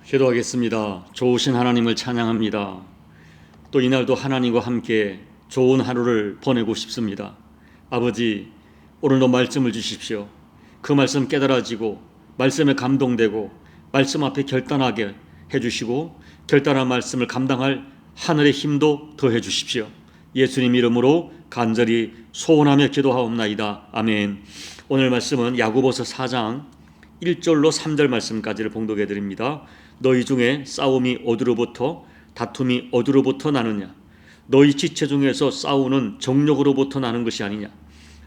기도하겠습니다. 좋으신 하나님을 찬양합니다. 또 이날도 하나님과 함께 좋은 하루를 보내고 싶습니다. 아버지, 오늘도 말씀을 주십시오. 그 말씀 깨달아지고 말씀에 감동되고 말씀 앞에 결단하게 해주시고 결단한 말씀을 감당할 하늘의 힘도 더해 주십시오. 예수님 이름으로 간절히 소원하며 기도하옵나이다. 아멘. 오늘 말씀은 야고보서 4장 1절로 3절 말씀까지를 봉독해 드립니다. 너희 중에 싸움이 어디로부터 다툼이 어디로부터 나느냐? 너희 지체 중에서 싸우는 정욕으로부터 나는 것이 아니냐?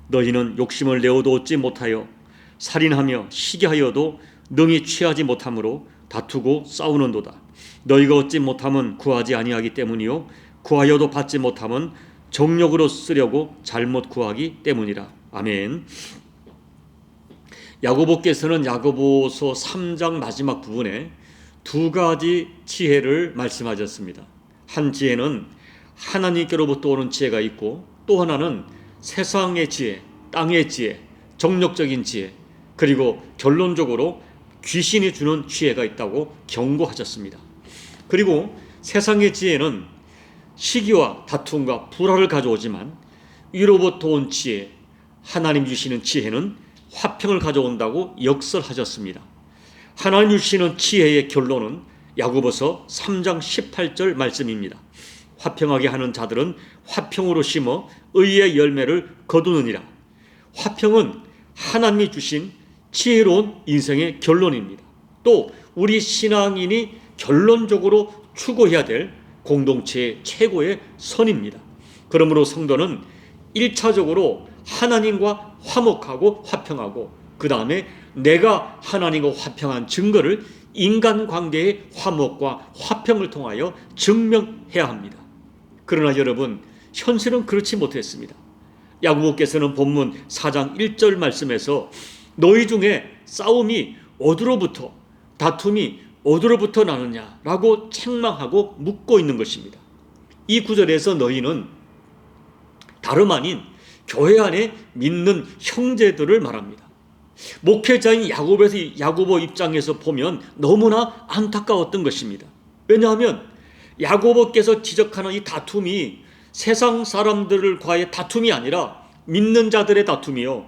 너희는 욕심을 내어도 얻지 못하여 살인하며 시기하여도 능히 취하지 못함으로 다투고 싸우는도다. 너희가 얻지 못함은 구하지 아니하기 때문이요 구하여도 받지 못함은 정욕으로 쓰려고 잘못 구하기 때문이라. 아멘. 야고보께서는 야고보서 3장 마지막 부분에 두 가지 지혜를 말씀하셨습니다. 한 지혜는 하나님께로부터 오는 지혜가 있고 또 하나는 세상의 지혜, 땅의 지혜, 정욕적인 지혜, 그리고 결론적으로 귀신이 주는 지혜가 있다고 경고하셨습니다. 그리고 세상의 지혜는 시기와 다툼과 불화를 가져오지만 위로부터 온 지혜, 하나님 주시는 지혜는 화평을 가져온다고 역설하셨습니다. 하나님 주시는 지혜의 결론은 야고보서 3장 18절 말씀입니다. 화평하게 하는 자들은 화평으로 심어 의의 열매를 거두느니라. 화평은 하나님이 주신 지혜로운 인생의 결론입니다. 또 우리 신앙인이 결론적으로 추구해야 될 공동체의 최고의 선입니다. 그러므로 성도는 1차적으로 하나님과 화목하고 화평하고 그 다음에 내가 하나님과 화평한 증거를 인간관계의 화목과 화평을 통하여 증명해야 합니다. 그러나 여러분, 현실은 그렇지 못했습니다. 야고보께서는 본문 4장 1절 말씀에서 너희 중에 싸움이 어디로부터 다툼이 어디로부터 나느냐라고 책망하고 묻고 있는 것입니다. 이 구절에서 너희는 다름 아닌 교회 안에 믿는 형제들을 말합니다. 목회자인 야고보 입장에서 보면 너무나 안타까웠던 것입니다. 왜냐하면 야고보께서 지적하는 이 다툼이 세상 사람들과의 다툼이 아니라 믿는 자들의 다툼이요,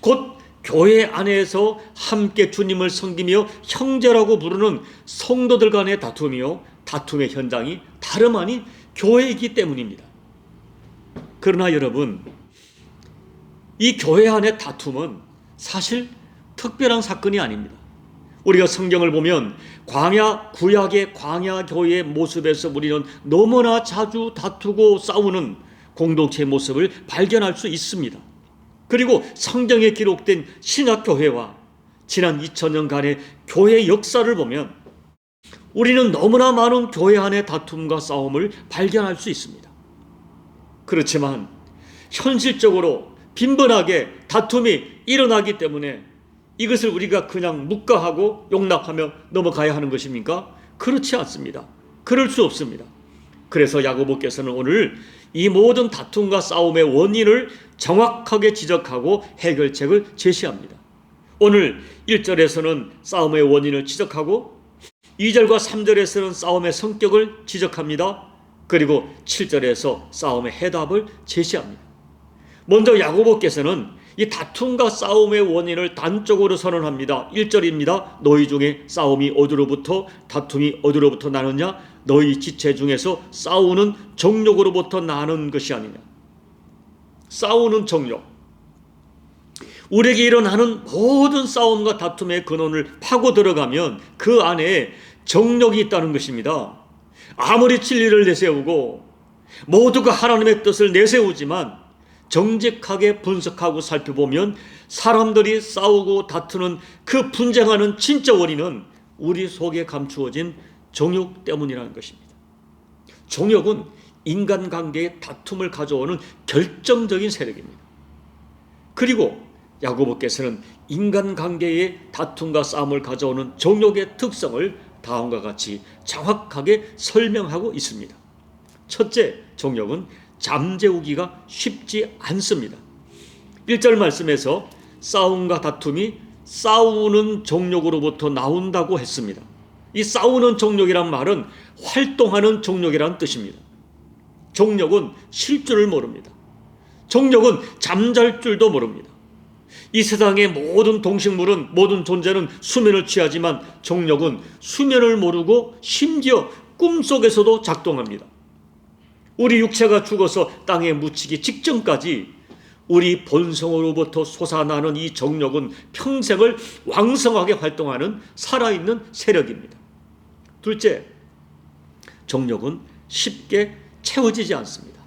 곧 교회 안에서 함께 주님을 섬기며 형제라고 부르는 성도들 간의 다툼이요, 다툼의 현장이 다름 아닌 교회이기 때문입니다. 그러나 여러분, 이 교회 안의 다툼은 사실 특별한 사건이 아닙니다. 우리가 성경을 보면 구약의 광야 교회의 모습에서 우리는 너무나 자주 다투고 싸우는 공동체의 모습을 발견할 수 있습니다. 그리고 성경에 기록된 신약교회와 지난 2000년간의 교회 역사를 보면 우리는 너무나 많은 교회 안의 다툼과 싸움을 발견할 수 있습니다. 그렇지만 현실적으로 빈번하게 다툼이 일어나기 때문에 이것을 우리가 그냥 묵과하고 용납하며 넘어가야 하는 것입니까? 그렇지 않습니다. 그럴 수 없습니다. 그래서 야고보께서는 오늘 이 모든 다툼과 싸움의 원인을 정확하게 지적하고 해결책을 제시합니다. 오늘 1절에서는 싸움의 원인을 지적하고 2절과 3절에서는 싸움의 성격을 지적합니다. 그리고 7절에서 싸움의 해답을 제시합니다. 먼저 야고보께서는 이 다툼과 싸움의 원인을 단적으로 선언합니다. 1절입니다. 너희 중에 싸움이 어디로부터 다툼이 어디로부터 나느냐? 너희 지체 중에서 싸우는 정욕으로부터 나는 것이 아니냐. 싸우는 정욕. 우리에게 일어나는 모든 싸움과 다툼의 근원을 파고 들어가면 그 안에 정욕이 있다는 것입니다. 아무리 진리를 내세우고 모두가 하나님의 뜻을 내세우지만 정직하게 분석하고 살펴보면 사람들이 싸우고 다투는 그 분쟁하는 진짜 원인은 우리 속에 감추어진 정욕 때문이라는 것입니다. 정욕은 인간관계의 다툼을 가져오는 결정적인 세력입니다. 그리고 야고보께서는 인간관계의 다툼과 싸움을 가져오는 정욕의 특성을 다음과 같이 정확하게 설명하고 있습니다. 첫째, 정욕은 잠재우기가 쉽지 않습니다. 1절 말씀에서 싸움과 다툼이 싸우는 정욕으로부터 나온다고 했습니다. 이 싸우는 정욕이란 말은 활동하는 정욕이라는 뜻입니다. 정욕은 쉴 줄을 모릅니다. 정욕은 잠잘 줄도 모릅니다. 이 세상의 모든 동식물은, 모든 존재는 수면을 취하지만 정욕은 수면을 모르고 심지어 꿈속에서도 작동합니다. 우리 육체가 죽어서 땅에 묻히기 직전까지 우리 본성으로부터 솟아나는 이 정욕은 평생을 왕성하게 활동하는 살아있는 세력입니다. 둘째, 정욕은 쉽게 채워지지 않습니다.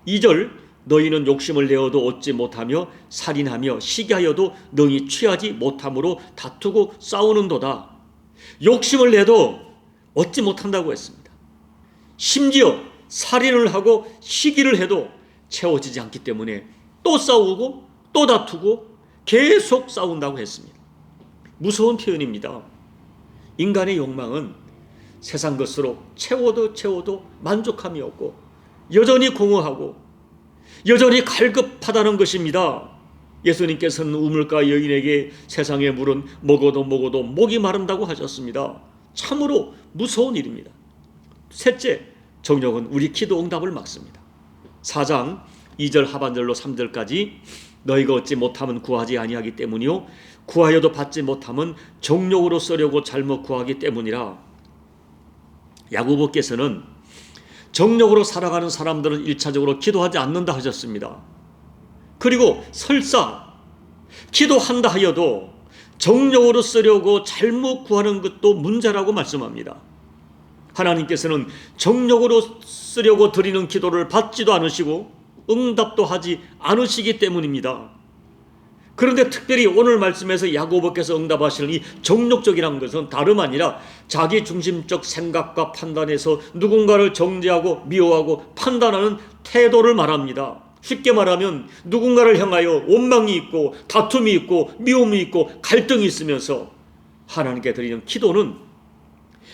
2절, 너희는 욕심을 내어도 얻지 못하며 살인하며 시기하여도 능히 취하지 못함으로 다투고 싸우는도다. 욕심을 내도 얻지 못한다고 했습니다. 심지어 살인을 하고 시기를 해도 채워지지 않기 때문에 또 싸우고 또 다투고 계속 싸운다고 했습니다. 무서운 표현입니다. 인간의 욕망은 세상 것으로 채워도 만족함이 없고 여전히 공허하고 여전히 갈급하다는 것입니다. 예수님께서는 우물가 여인에게 세상의 물은 먹어도 목이 마른다고 하셨습니다. 참으로 무서운 일입니다. 셋째, 정욕은 우리 기도 응답을 막습니다. 4장 2절 하반절로 3절까지 너희가 얻지 못하면 구하지 아니하기 때문이요 구하여도 받지 못하면 정욕으로 쓰려고 잘못 구하기 때문이라. 야고보께서는 정욕으로 살아가는 사람들은 1차적으로 기도하지 않는다 하셨습니다. 그리고 설사 기도한다 하여도 정욕으로 쓰려고 잘못 구하는 것도 문제라고 말씀합니다. 하나님께서는 정욕으로 쓰려고 드리는 기도를 받지도 않으시고 응답도 하지 않으시기 때문입니다. 그런데 특별히 오늘 말씀에서 야고보께서 응답하시는 이 정욕적이라는 것은 다름 아니라 자기 중심적 생각과 판단에서 누군가를 정죄하고 미워하고 판단하는 태도를 말합니다. 쉽게 말하면 누군가를 향하여 원망이 있고 다툼이 있고 미움이 있고 갈등이 있으면서 하나님께 드리는 기도는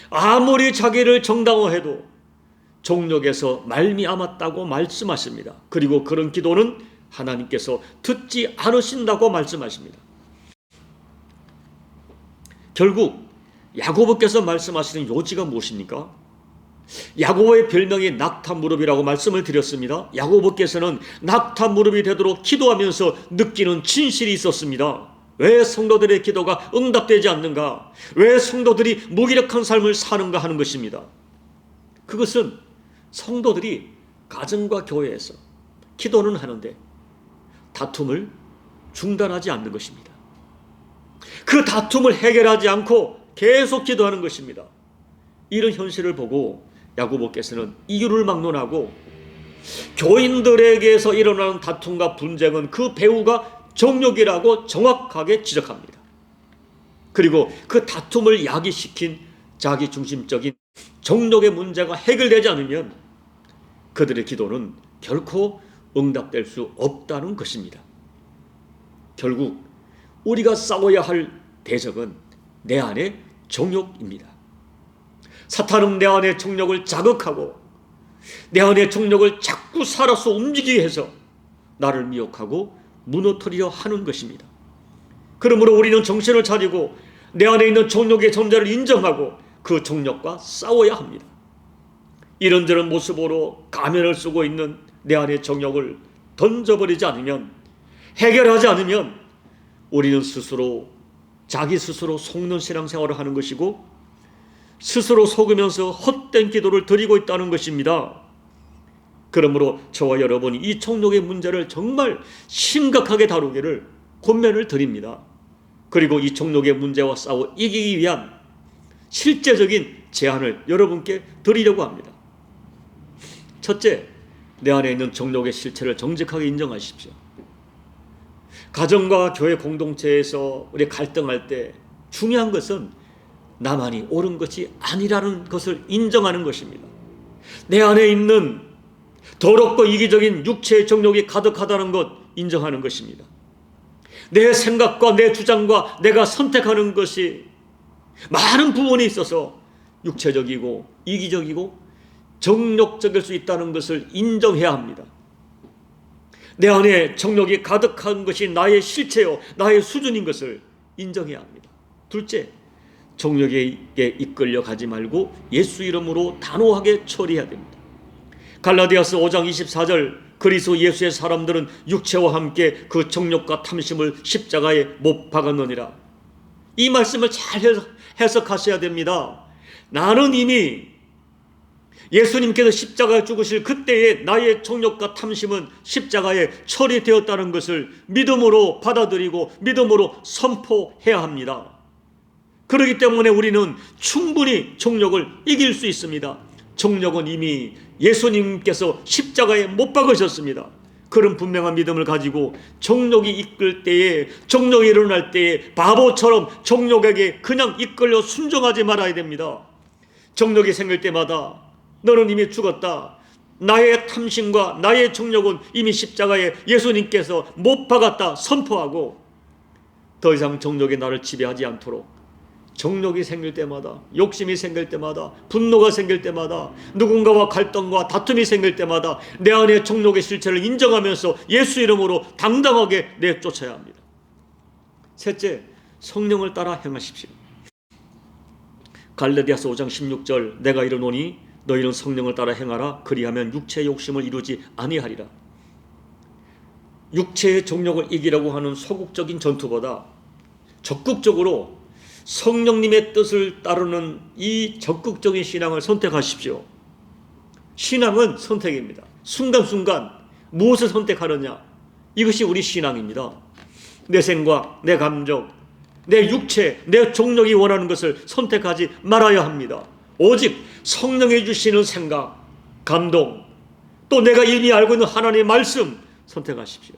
아무리 자기를 정당화해도 정욕에서 말미암았다고 말씀하십니다. 그리고 그런 기도는 하나님께서 듣지 않으신다고 말씀하십니다. 결국 야고보께서 말씀하시는 요지가 무엇입니까? 야고보의 별명이 낙타무릎이라고 말씀을 드렸습니다. 야고보께서는 낙타무릎이 되도록 기도하면서 느끼는 진실이 있었습니다. 왜 성도들의 기도가 응답되지 않는가? 왜 성도들이 무기력한 삶을 사는가 하는 것입니다. 그것은 성도들이 가정과 교회에서 기도는 하는데 다툼을 중단하지 않는 것입니다. 그 다툼을 해결하지 않고 계속 기도하는 것입니다. 이런 현실을 보고 야고보께서는 이유를 막론하고 교인들에게서 일어나는 다툼과 분쟁은 그 배후가 정욕이라고 정확하게 지적합니다. 그리고 그 다툼을 야기시킨 자기중심적인 정욕의 문제가 해결되지 않으면 그들의 기도는 결코 응답될 수 없다는 것입니다. 결국 우리가 싸워야 할 대적은 내 안의 정욕입니다. 사탄은 내 안의 정욕을 자극하고 내 안의 정욕을 자꾸 살아서 움직이게 해서 나를 미혹하고 무너뜨리려 하는 것입니다. 그러므로 우리는 정신을 차리고 내 안에 있는 정욕의 존재를 인정하고 그 정욕과 싸워야 합니다. 이런저런 모습으로 가면을 쓰고 있는 내 안의 정욕을 던져버리지 않으면, 해결하지 않으면 우리는 자기 스스로 속는 신앙생활을 하는 것이고 스스로 속으면서 헛된 기도를 드리고 있다는 것입니다. 그러므로 저와 여러분이 이 정욕의 문제를 정말 심각하게 다루기를 권면을 드립니다. 그리고 이 정욕의 문제와 싸워 이기기 위한 실제적인 제안을 여러분께 드리려고 합니다. 첫째, 내 안에 있는 정욕의 실체를 정직하게 인정하십시오. 가정과 교회 공동체에서 우리 갈등할 때 중요한 것은 나만이 옳은 것이 아니라는 것을 인정하는 것입니다. 내 안에 있는 더럽고 이기적인 육체의 정욕이 가득하다는 것 인정하는 것입니다. 내 생각과 내 주장과 내가 선택하는 것이 많은 부분이 있어서 육체적이고 이기적이고 정욕적일 수 있다는 것을 인정해야 합니다. 내 안에 정욕이 가득한 것이 나의 실체요 나의 수준인 것을 인정해야 합니다. 둘째, 정욕에게 이끌려 가지 말고 예수 이름으로 단호하게 처리해야 됩니다. 갈라디아서 5장 24절, 그리스도 예수의 사람들은 육체와 함께 그 정욕과 탐심을 십자가에 못 박았느니라. 이 말씀을 잘 해석하셔야 됩니다. 나는 이미 예수님께서 십자가에 죽으실 그때의 나의 정욕과 탐심은 십자가에 처리되었다는 것을 믿음으로 받아들이고 믿음으로 선포해야 합니다. 그렇기 때문에 우리는 충분히 정욕을 이길 수 있습니다. 정욕은 이미 예수님께서 십자가에 못 박으셨습니다. 그런 분명한 믿음을 가지고 정욕이 이끌 때에, 정욕이 일어날 때에 바보처럼 정욕에게 그냥 이끌려 순종하지 말아야 됩니다. 정욕이 생길 때마다 너는 이미 죽었다, 나의 탐심과 나의 정욕은 이미 십자가에 예수님께서 못 박았다 선포하고 더 이상 정욕이 나를 지배하지 않도록, 정욕이 생길 때마다, 욕심이 생길 때마다, 분노가 생길 때마다, 누군가와 갈등과 다툼이 생길 때마다 내 안에 정욕의 실체를 인정하면서 예수 이름으로 당당하게 내쫓아야 합니다. 셋째, 성령을 따라 행하십시오. 갈라디아서 5장 16절, 내가 이르노니 너희는 성령을 따라 행하라. 그리하면 육체의 욕심을 이루지 아니하리라. 육체의 정욕을 이기려고 하는 소극적인 전투보다 적극적으로 성령님의 뜻을 따르는 이 적극적인 신앙을 선택하십시오. 신앙은 선택입니다. 순간순간 무엇을 선택하느냐, 이것이 우리 신앙입니다. 내 생각, 내 감정, 내 육체, 내 정욕이 원하는 것을 선택하지 말아야 합니다. 오직 성령이 주시는 생각, 감동, 또 내가 이미 알고 있는 하나님의 말씀 선택하십시오.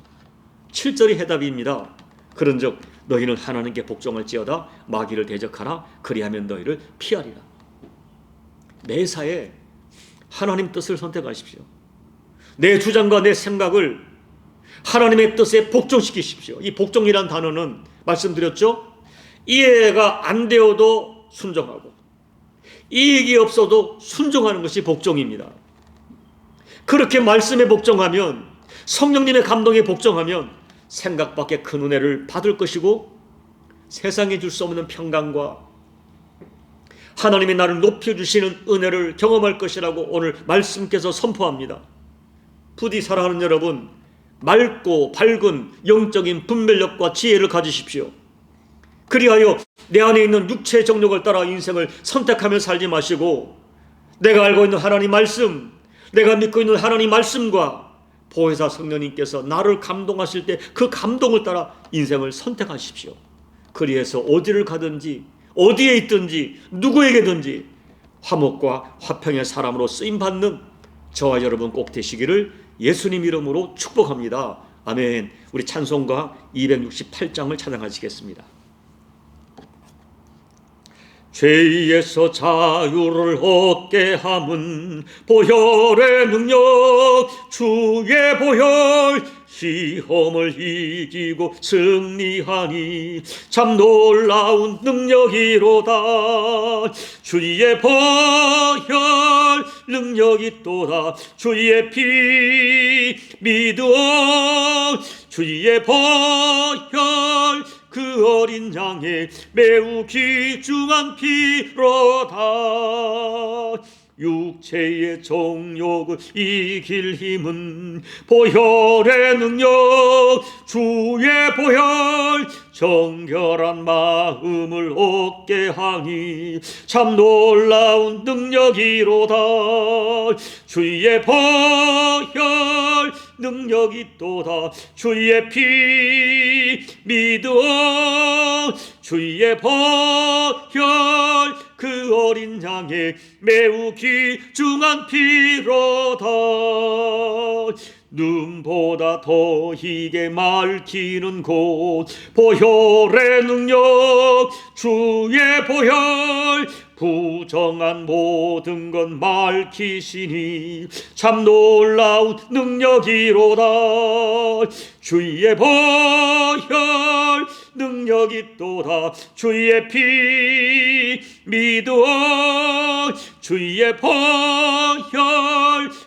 7절이 해답입니다. 그런즉 너희는 하나님께 복종할지어다 마귀를 대적하라. 그리하면 너희를 피하리라. 매사에 하나님 뜻을 선택하십시오. 내 주장과 내 생각을 하나님의 뜻에 복종시키십시오. 이 복종이란 단어는 말씀드렸죠. 이해가 안 되어도 순종하고 이익이 없어도 순종하는 것이 복종입니다. 그렇게 말씀에 복종하면, 성령님의 감동에 복종하면 생각 밖의 큰 은혜를 받을 것이고 세상에 줄 수 없는 평강과 하나님이 나를 높여주시는 은혜를 경험할 것이라고 오늘 말씀께서 선포합니다. 부디 사랑하는 여러분, 맑고 밝은 영적인 분별력과 지혜를 가지십시오. 그리하여 내 안에 있는 육체의 정욕을 따라 인생을 선택하며 살지 마시고 내가 알고 있는 하나님 말씀, 내가 믿고 있는 하나님 말씀과 보혜사 성령님께서 나를 감동하실 때 그 감동을 따라 인생을 선택하십시오. 그리해서 어디를 가든지 어디에 있든지 누구에게든지 화목과 화평의 사람으로 쓰임받는 저와 여러분 꼭 되시기를 예수님 이름으로 축복합니다. 아멘. 우리 찬송가 268장을 찬양하시겠습니다. 죄에서 자유를 얻게 함은 보혈의 능력, 주의 보혈, 시험을 이기고 승리하니 참 놀라운 능력이로다. 주의 보혈 능력이 또다. 주의 피 믿어. 주의 보혈 그 어린 양의 매우 귀중한 피로다. 육체의 정욕을 이길 힘은 보혈의 능력, 주의 보혈, 정결한 마음을 얻게 하니 참 놀라운 능력이로다. 주의 보혈 능력이 또다. 주의 피 믿어. 주의 보혈 그 어린 양의 매우 귀중한 피로다. 눈보다 더 희게 맑히는 곳 보혈의 능력, 주의 보혈 부정한 모든 것 맑히시니 참 놀라운 능력이로다. 주의 보혈 능력이 또다. 주의 피 믿어. 주의 보혈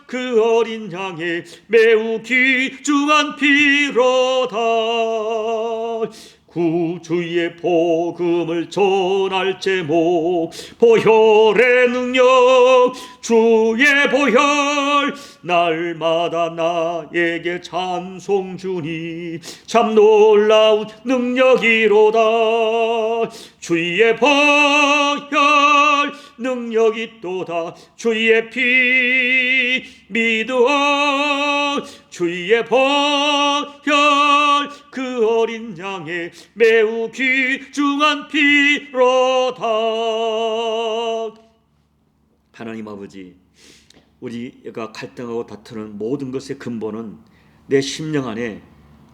그 어린 양의 매우 귀중한 피로다. 구주의 복음을 전할 제목, 보혈의 능력, 주의 보혈, 날마다 나에게 찬송 주니 참 놀라운 능력이로다. 주의 보혈 능력이 또다. 주의 피 믿어. 주의 보혈 그 어린 양의 매우 귀중한 피로다. 하나님 아버지, 우리가 갈등하고 다투는 모든 것의 근본은 내 심령 안에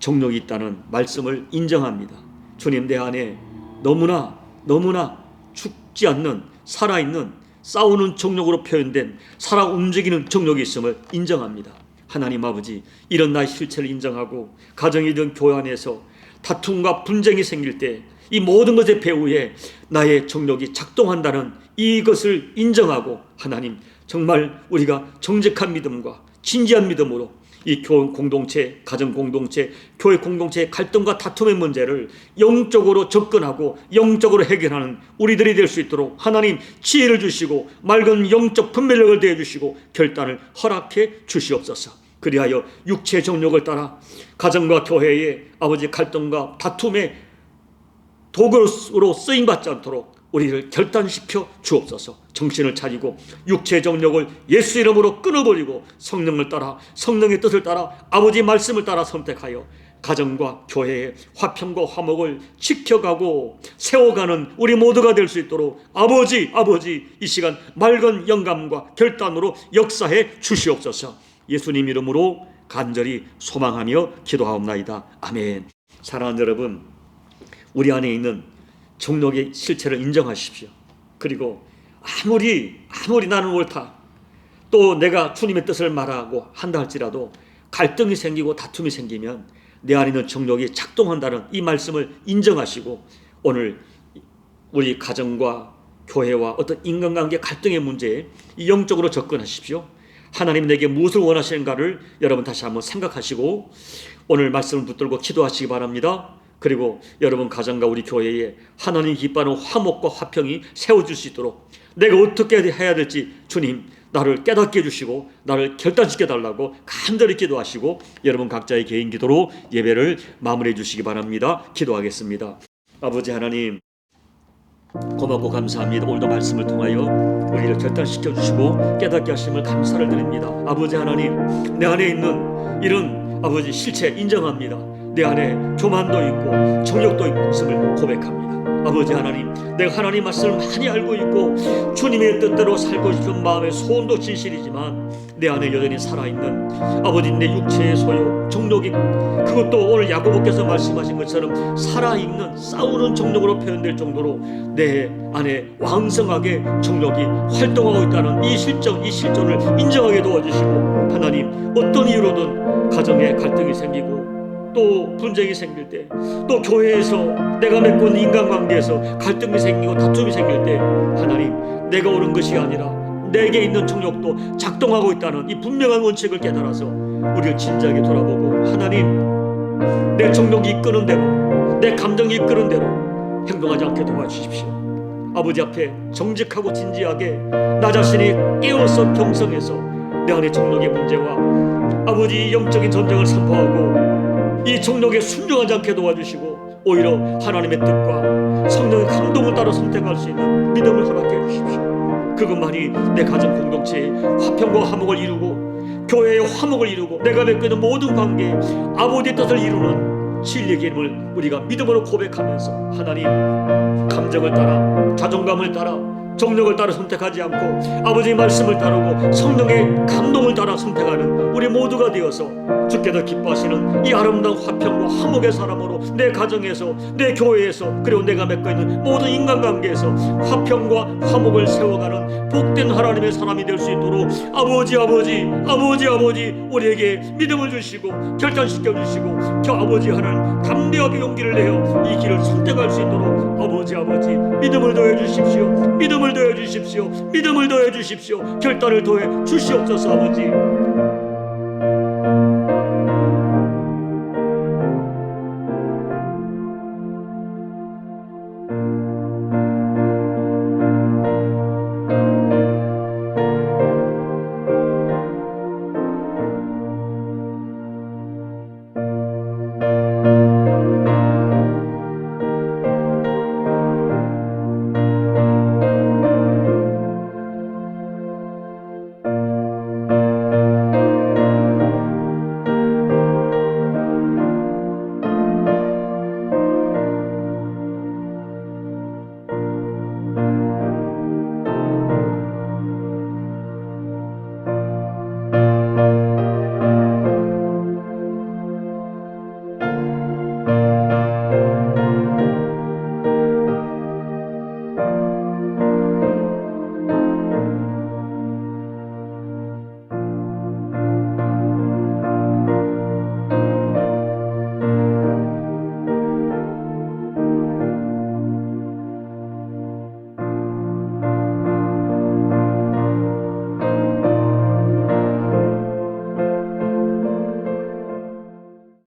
정욕이 있다는 말씀을 인정합니다. 주님, 내 안에 너무나 죽지 않는 살아있는 싸우는 정욕으로 표현된 살아 움직이는 정욕이 있음을 인정합니다. 하나님 아버지, 이런 나의 실체를 인정하고 가정이든 교회 안에서 다툼과 분쟁이 생길 때 이 모든 것의 배후에 나의 정욕이 작동한다는 이것을 인정하고, 하나님 정말 우리가 정직한 믿음과 진지한 믿음으로 이 교회 공동체, 가정 공동체, 교회 공동체의 갈등과 다툼의 문제를 영적으로 접근하고 영적으로 해결하는 우리들이 될 수 있도록 하나님 지혜를 주시고 맑은 영적 분별력을 대해 주시고 결단을 허락해 주시옵소서. 그리하여 육체의 정욕을 따라 가정과 교회의 아버지 갈등과 다툼의 도구로 쓰임받지 않도록 우리를 결단시켜 주옵소서. 정신을 차리고 육체의 정욕을 예수 이름으로 끊어버리고 성령을 따라, 성령의 뜻을 따라, 아버지 말씀을 따라 선택하여 가정과 교회의 화평과 화목을 지켜가고 세워가는 우리 모두가 될 수 있도록 아버지 이 시간 맑은 영감과 결단으로 역사해 주시옵소서. 예수님 이름으로 간절히 소망하며 기도하옵나이다. 아멘. 사랑하는 여러분, 우리 안에 있는 정욕의 실체를 인정하십시오. 그리고 아무리 나는 옳다, 또 내가 주님의 뜻을 말하고 한다 할지라도 갈등이 생기고 다툼이 생기면 내 안에 있는 정욕이 작동한다는 이 말씀을 인정하시고 오늘 우리 가정과 교회와 어떤 인간관계 갈등의 문제에 영적으로 접근하십시오. 하나님 내게 무엇을 원하시는가를 여러분 다시 한번 생각하시고 오늘 말씀을 붙들고 기도하시기 바랍니다. 그리고 여러분 가정과 우리 교회에 하나님 기뻐하는 화목과 화평이 세워질 수 있도록 내가 어떻게 해야 될지 주님 나를 깨닫게 해주시고 나를 결단시켜 달라고 간절히 기도하시고 여러분 각자의 개인 기도로 예배를 마무리해 주시기 바랍니다. 기도하겠습니다. 아버지 하나님, 고맙고 감사합니다. 오늘도 말씀을 통하여 우리를 결단시켜 주시고 깨닫게 하심을 감사를 드립니다. 아버지 하나님, 내 안에 있는 이런 아버지 실체 인정합니다. 내 안에 교만도 있고 정욕도 있음을 고백합니다. 아버지 하나님, 내가 하나님 말씀을 많이 알고 있고 주님의 뜻대로 살고 싶은 마음의 소원도 진실이지만 내 안에 여전히 살아있는 아버지 내 육체의 소욕, 정욕이, 그것도 오늘 야고보께서 말씀하신 것처럼 살아있는 싸우는 정욕으로 표현될 정도로 내 안에 왕성하게 정욕이 활동하고 있다는 이 실존을 인정하게 도와주시고 하나님, 어떤 이유로든 가정에 갈등이 생기고 또 분쟁이 생길 때, 또 교회에서 내가 맺고 있는 인간관계에서 갈등이 생기고 다툼이 생길 때 하나님, 내가 옳은 것이 아니라 내게 있는 정욕도 작동하고 있다는 이 분명한 원칙을 깨달아서 우리를 진지하게 돌아보고 하나님, 내 정욕이 이끄는 대로, 내 감정이 이끄는 대로 행동하지 않게 도와주십시오. 아버지 앞에 정직하고 진지하게 나 자신이 깨어서 경성해서 내 안의 정욕의 문제와 아버지 영적인 전쟁을 선포하고 이 정욕에 순종하지 않게 도와주시고 오히려 하나님의 뜻과 성령의 감동을 따라 선택할 수 있는 믿음을 허락해 주십시오. 그것만이 내 가정 공동체의 화평과 화목을 이루고 교회의 화목을 이루고 내가 맺고 있는 모든 관계에 아버지의 뜻을 이루는 진리의 길을 우리가 믿음으로 고백하면서 하나님, 감정을 따라 자존감을 따라 정욕을 따라 선택하지 않고 아버지의 말씀을 따르고 성령의 감동을 따라 선택하는 우리 모두가 되어서 주께서 기뻐하시는 이 아름다운 화평과 화목의 사람으로 내 가정에서, 내 교회에서, 그리고 내가 맺고 있는 모든 인간관계에서 화평과 화목을 세워가는 복된 하나님의 사람이 될 수 있도록 아버지 우리에게 믿음을 주시고 결단시켜 주시고 아버지 하나님, 담대하게 용기를 내어 이 길을 선택할 수 있도록 아버지 믿음을 더해 주십시오. 믿음을 더해 주십시오. 결단을 더해 주시옵소서. 아버지